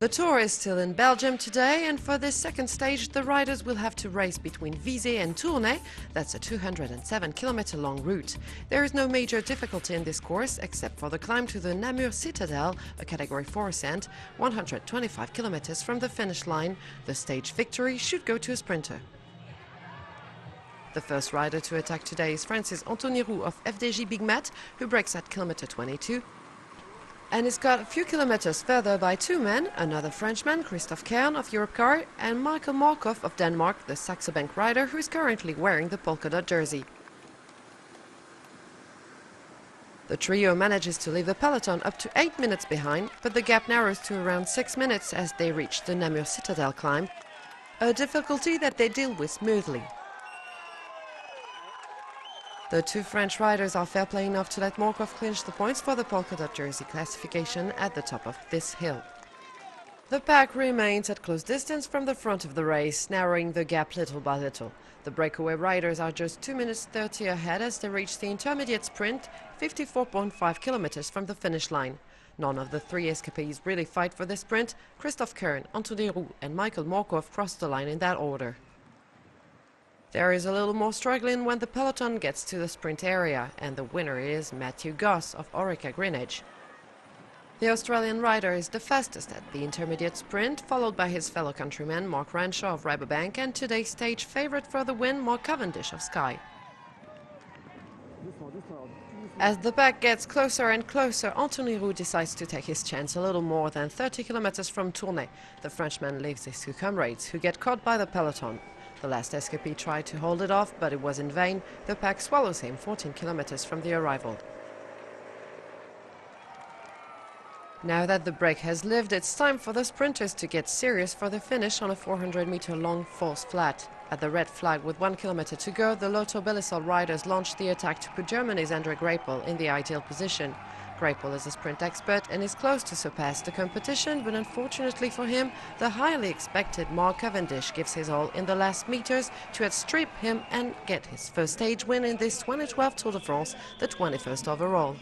The Tour is still in Belgium today, and for this second stage the riders will have to race between Visé and Tournai. That's a 207-kilometer long route. There is no major difficulty in this course except for the climb to the Namur Citadel, a Category 4 ascent, 125 kilometers from the finish line. The stage victory should go to a sprinter. The first rider to attack today is France's Anthony Roux of FDJ Big Mat, who breaks at kilometer 22. And is got a few kilometers further by two men, another Frenchman, Christophe Kern of Europcar, and Michael Markov of Denmark, the Saxo Bank rider who is currently wearing the polka dot jersey. The trio manages to leave the peloton up to 8 minutes behind, but the gap narrows to around 6 minutes as they reach the Namur Citadel climb, a difficulty that they deal with smoothly. The two French riders are fair play enough to let Markov clinch the points for the polka dot jersey classification at the top of this hill. The pack remains at close distance from the front of the race, narrowing the gap little by little. The breakaway riders are just 2 minutes 30 ahead as they reach the intermediate sprint, 54.5 kilometers from the finish line. None of the three escapees really fight for the sprint. Christophe Kern, Anthony Roux and Michael Markov cross the line in that order. There is a little more struggling when the peloton gets to the sprint area, and the winner is Matthew Goss of Orica Greenwich. The Australian rider is the fastest at the intermediate sprint, followed by his fellow countryman Mark Renshaw of Rabobank and today's stage favourite for the win, Mark Cavendish of Sky. As the pack gets closer and closer, Anthony Roux decides to take his chance a little more than 30 kilometers from Tournai. The Frenchman leaves his two comrades, who get caught by the peloton. The last escapee tried to hold it off, but it was in vain. The pack swallows him 14 kilometers from the arrival. Now that the break has lived, it's time for the sprinters to get serious for the finish on a 400-meter long false flat. At the red flag with 1 kilometer to go, the Lotto Belisol riders launched the attack to put Germany's Andre Greipel in the ideal position. Greipel is a sprint expert and is close to surpass the competition, but unfortunately for him, the highly expected Mark Cavendish gives his all in the last meters to outstrip him and get his first stage win in this 2012 Tour de France, the 21st overall.